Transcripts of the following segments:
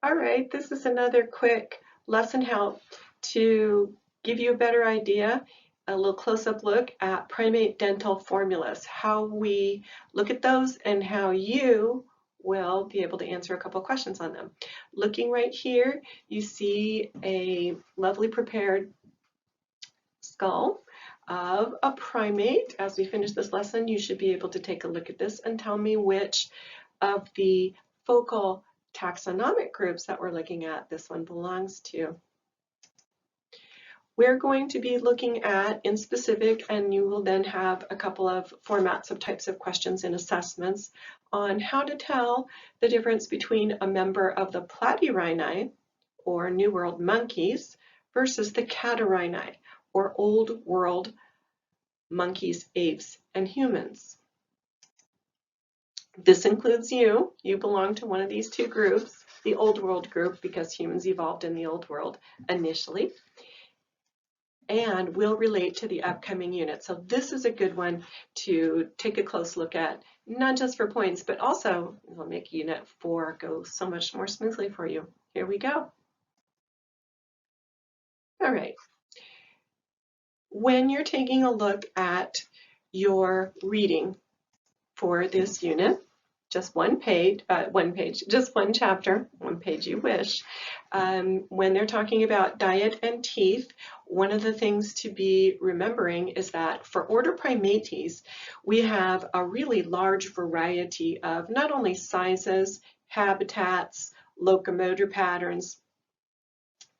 All right, this is another quick lesson help to give you a better idea, a little close-up look at primate dental formulas, how we look at those and how you will be able to answer a couple questions on them. Looking right here, you see a lovely prepared skull of a primate. As we finish this lesson, you should be able to take a look at this and tell me which of the focal taxonomic groups that we're looking at this one belongs to. We're going to be looking at in specific, and you will then have a couple of formats of types of questions and assessments on how to tell the difference between a member of the Platyrhini, or New World monkeys, versus the Catarrhines, or Old World monkeys, apes, and humans. This includes you. You belong to one of these two groups, the Old World group, because humans evolved in the Old World initially, and will relate to the upcoming unit. So this is a good one to take a close look at, not just for points, but also will make Unit 4 go so much more smoothly for you. Here we go. All right. When you're taking a look at your reading for this unit, just one page, just one chapter, one page you wish. When they're talking about diet and teeth, one of the things to be remembering is that for Order Primates, we have a really large variety of not only sizes, habitats, locomotor patterns,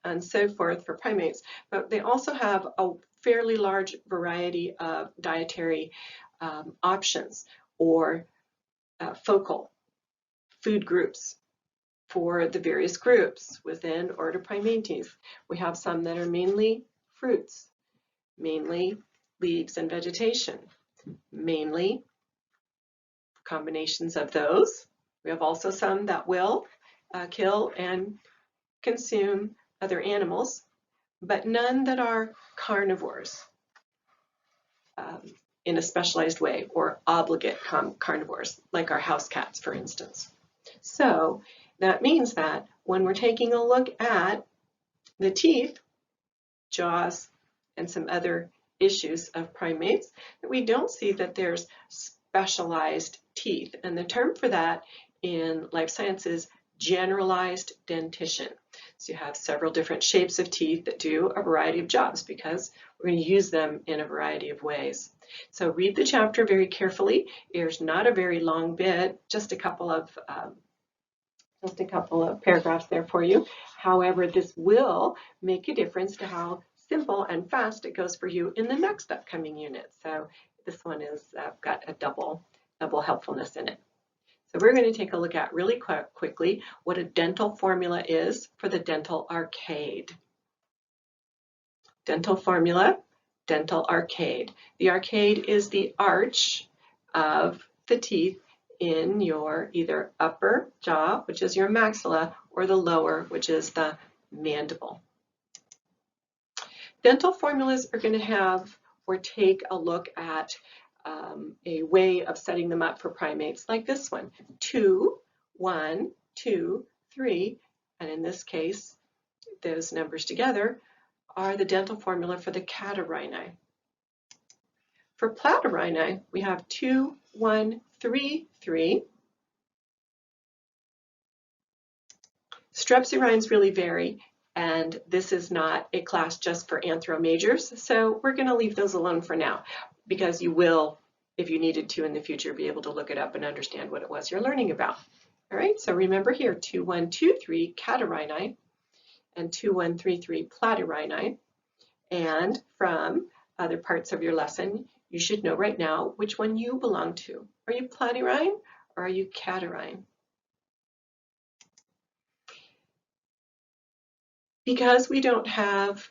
and so forth for primates, but they also have a fairly large variety of dietary options or focal food groups for the various groups within Order Primates. We have some that are mainly fruits, mainly leaves and vegetation, mainly combinations of those. We have also some that will kill and consume other animals, but none that are carnivores in a specialized way, or obligate carnivores, like our house cats, for instance. So that means that when we're taking a look at the teeth, jaws, and some other issues of primates, that we don't see that there's specialized teeth. And the term for that in life science is generalized dentition. So you have several different shapes of teeth that do a variety of jobs because we're going to use them in a variety of ways. So read the chapter very carefully. There's not a very long bit, just a couple of paragraphs there for you. However, this will make a difference to how simple and fast it goes for you in the next upcoming unit. So this one is got a double helpfulness in it. So we're going to take a look at really quickly what a dental formula is for the dental arcade. Dental formula, dental arcade. The arcade is the arch of the teeth in your either upper jaw, which is your maxilla, or the lower, which is the mandible. Dental formulas are going to have or take a look at a way of setting them up for primates like this one. 2, 1, 2, 3, and in this case, those numbers together are the dental formula for the Catarrhines. For Platyrhines, we have 2, 1, 3, 3. Strepsirrhines really vary, and this is not a class just for anthromajors, so we're going to leave those alone for now, because you will, if you needed to in the future, be able to look it up and understand what it was you're learning about. All right, so remember here, 2, 1, 2, 3 Catarrhines and 2, 1, 3, 3 Platyrhines. And from other parts of your lesson, you should know right now which one you belong to. Are you Platyrhine or are you Catarrhine? Because we don't have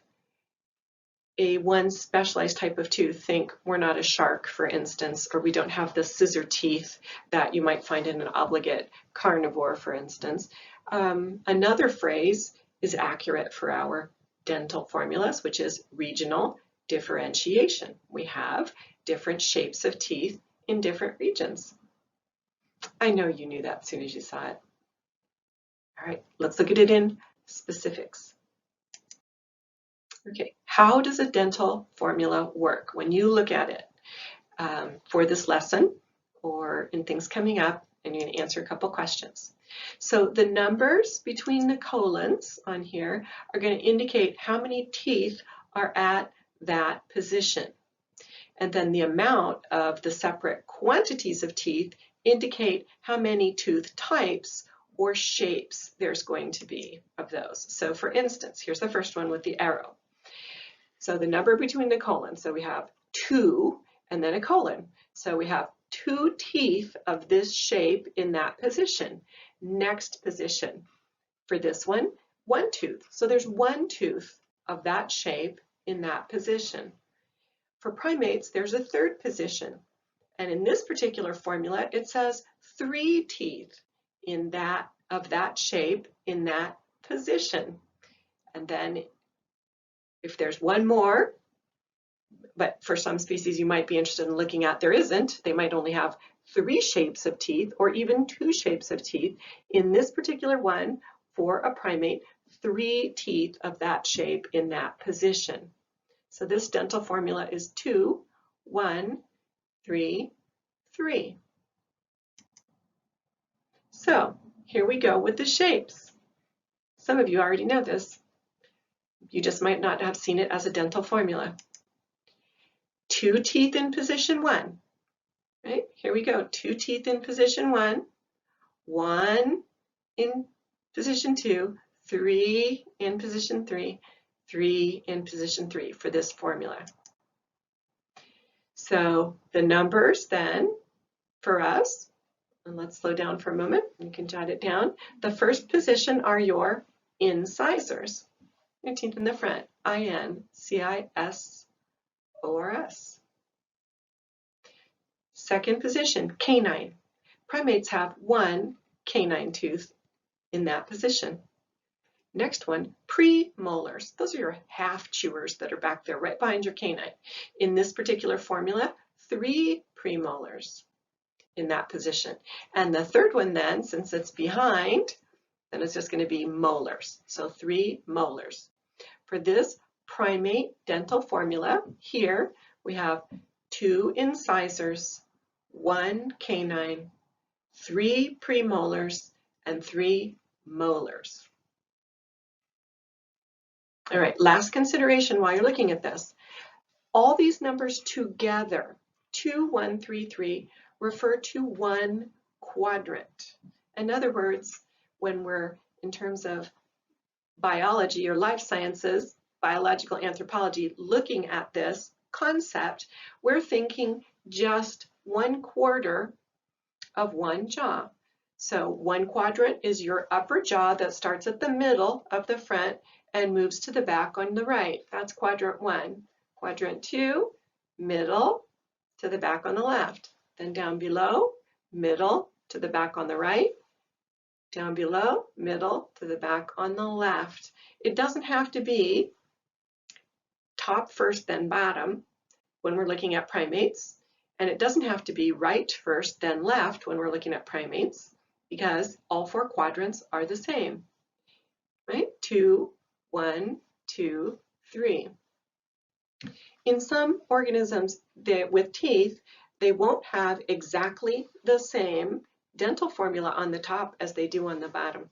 a one specialized type of tooth, think we're not a shark, for instance, or we don't have the scissor teeth that you might find in an obligate carnivore, for instance. Another phrase is accurate for our dental formulas, which is regional differentiation. We have different shapes of teeth in different regions. I know you knew that as soon as you saw it. All right, let's look at it in specifics. Okay, how does a dental formula work? When you look at it for this lesson or in things coming up, and you're going to answer a couple questions. So the numbers between the colons on here are going to indicate how many teeth are at that position. And then the amount of the separate quantities of teeth indicate how many tooth types or shapes there's going to be of those. So for instance, here's the first one with the arrow. So the number between the colons, so we have 2 and then a colon. So we have 2 teeth of this shape in that position. Next position for this one, 1 tooth. So there's 1 tooth of that shape in that position. For primates, there's a third position. And in this particular formula, it says 3 teeth in that of that shape in that position. And then if there's 1 more, but for some species you might be interested in looking at, there isn't. They might only have 3 shapes of teeth or even 2 shapes of teeth. In this particular one, for a primate, 3 teeth of that shape in that position. So this dental formula is 2, 1, 3, 3. So here we go with the shapes. Some of you already know this. You just might not have seen it as a dental formula. 2 teeth in position 1. Right? Here we go. 2 teeth in position 1, 1 in position 2, 3 in position 3, 3 in position 3 for this formula. So the numbers then for us, and let's slow down for a moment, you can jot it down. The first position are your incisors, your teeth in the front, I-N-C-I-S-O-R-S. Second position, canine. Primates have 1 canine tooth in that position. Next one, premolars. Those are your half chewers that are back there right behind your canine. In this particular formula, 3 premolars in that position. And the third one then, since it's behind, then it's just going to be molars. So 3 molars. For this primate dental formula, here we have 2 incisors, 1 canine, 3 premolars, and 3 molars. All right, last consideration while you're looking at this. All these numbers together, 2, 1, 3, 3, refer to 1 quadrant. In other words, when we're in terms of biology or life sciences, biological anthropology, looking at this concept, we're thinking just 1/4 of 1 jaw. So 1 quadrant is your upper jaw that starts at the middle of the front and moves to the back on the right. That's quadrant 1. Quadrant 2, middle to the back on the left. Then down below, middle to the back on the right. Down below, middle to the back on the left. It doesn't have to be top first, then bottom when we're looking at primates. And it doesn't have to be right first, then left when we're looking at primates, because all 4 quadrants are the same. Right? 2, 1, 2, 3. In some organisms with teeth, they won't have exactly the same dental formula on the top as they do on the bottom.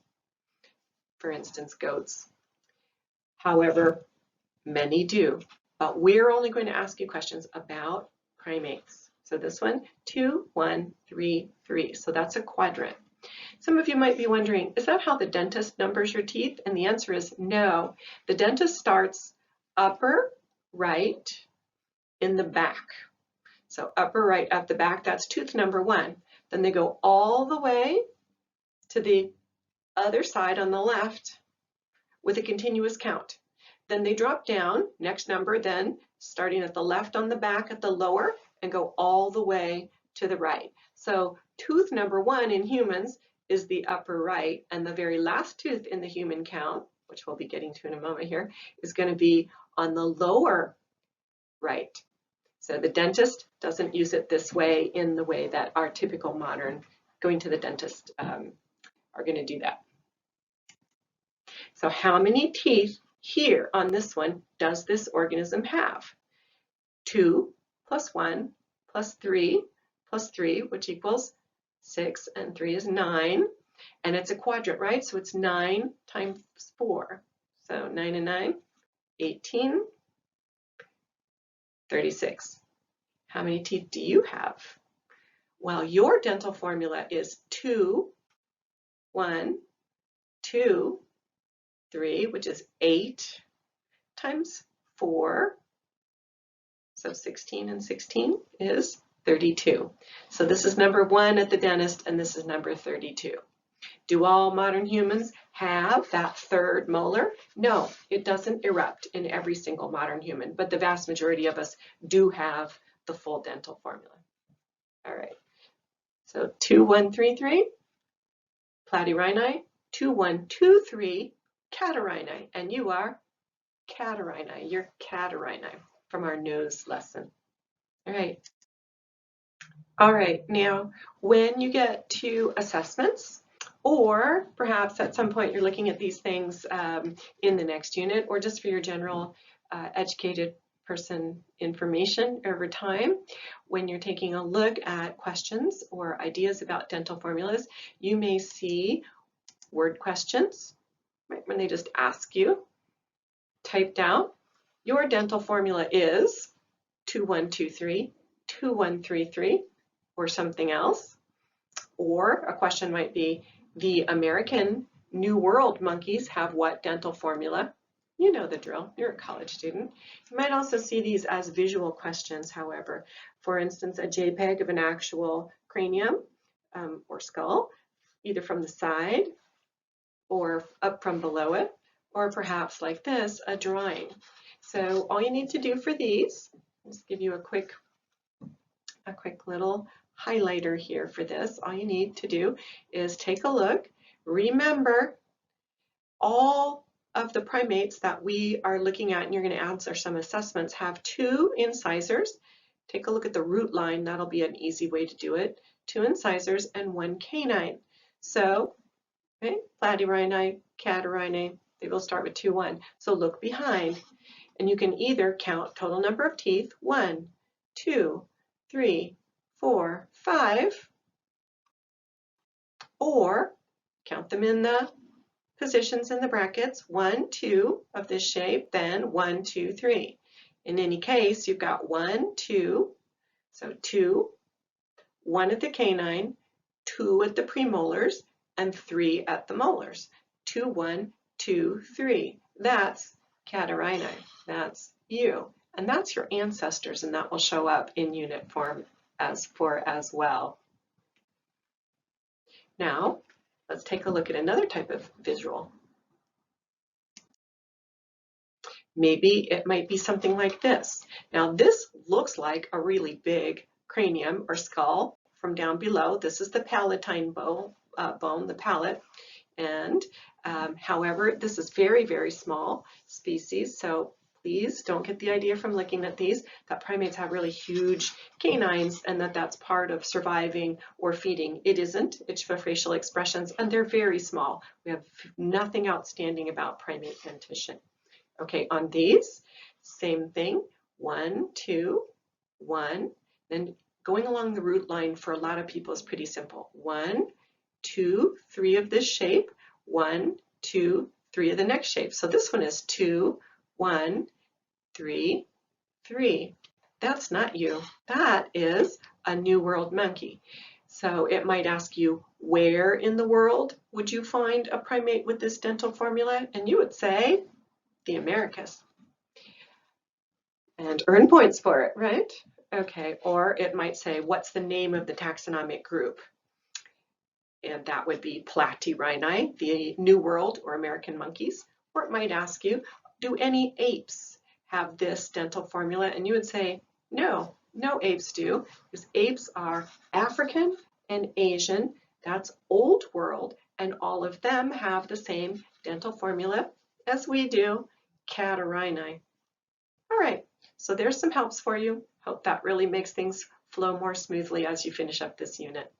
For instance, goats. However, many do. But we're only going to ask you questions about primates. So this one, 2, 1, 3, 3. So that's a quadrant. Some of you might be wondering, is that how the dentist numbers your teeth? And the answer is no. The dentist starts upper right in the back. So upper right at the back, that's tooth number 1. Then they go all the way to the other side on the left with a continuous count. Then they drop down, next number, then starting at the left on the back at the lower and go all the way to the right. So tooth number 1 in humans is the upper right, and the very last tooth in the human count, which we'll be getting to in a moment here, is going to be on the lower right. So the dentist doesn't use it this way in the way that our typical modern going to the dentist are going to do that. So how many teeth here on this one does this organism have? 2 plus 1 plus 3 plus 3, which equals 6, and 3 is 9. And it's a quadrant, right? So it's 9 times 4. So 9 and 9, 18, 36. How many teeth do you have? Well, your dental formula is 2, 1, 2, 3, which is 8 times 4. So 16 and 16 is 32. So this is number 1 at the dentist, and this is number 32. Do all modern humans have that third molar? No, it doesn't erupt in every single modern human, but the vast majority of us do have the full dental formula. All right, so 2133, Platyrhini, 2123, Catarrhini, and you are Catarrhini. You're Catarrhini from our nose lesson. All right. All right, now when you get to assessments, or perhaps at some point you're looking at these things in the next unit, or just for your general educated person information over time, when you're taking a look at questions or ideas about dental formulas, you may see word questions, right, when they just ask you, typed out, your dental formula is 2123, 2133, or something else. Or a question might be, the American New World monkeys have what dental formula? You know the drill, you're a college student. You might also see these as visual questions, however. For instance, a JPEG of an actual cranium or skull, either from the side or up from below it, or perhaps like this, a drawing. So all you need to do for these, let's give you a quick little highlighter here for this. All you need to do is take a look. Remember, all of the primates that we are looking at, and you're going to answer some assessments, have 2 incisors. Take a look at the root line. That'll be an easy way to do it. 2 incisors and 1 canine. So, okay, Platyrhini, Catarrhini, they will start with 2, 1. So look behind, and you can either count total number of teeth, 1, 2, 3, 4, 5, or count them in the positions in the brackets, 1, 2 of this shape, then 1, 2, 3. In any case, you've got 1, 2, so 2, 1 at the canine, 2 at the premolars, and 3 at the molars. 2, 1, 2, 3. That's Catarrhini. That's you. And that's your ancestors, and that will show up in unit form as well. Now, let's take a look at another type of visual. Maybe it might be something like this. Now, this looks like a really big cranium or skull from down below. This is the palatine bone, the palate. And however, this is very, very small species. So please don't get the idea from looking at these that primates have really huge canines and that that's part of surviving or feeding. It isn't. It's for facial expressions, and they're very small. We have nothing outstanding about primate dentition. Okay, on these, same thing, 1, 2, 1. Then going along the root line for a lot of people is pretty simple. 1, 2, 3 of this shape, 1, 2, 3 of the next shape. So this one is 2, 1, 3, 3. That's not you. That is a New World monkey. So it might ask you, where in the world would you find a primate with this dental formula? And you would say, the Americas. And earn points for it, right? Okay, or it might say, what's the name of the taxonomic group? And that would be Platyrhini, the New World or American monkeys. Or it might ask you, do any apes have this dental formula? And you would say, no, no apes do, because apes are African and Asian. That's Old World, and all of them have the same dental formula as we do, Catarrhini. All right, so there's some helps for you. Hope that really makes things flow more smoothly as you finish up this unit.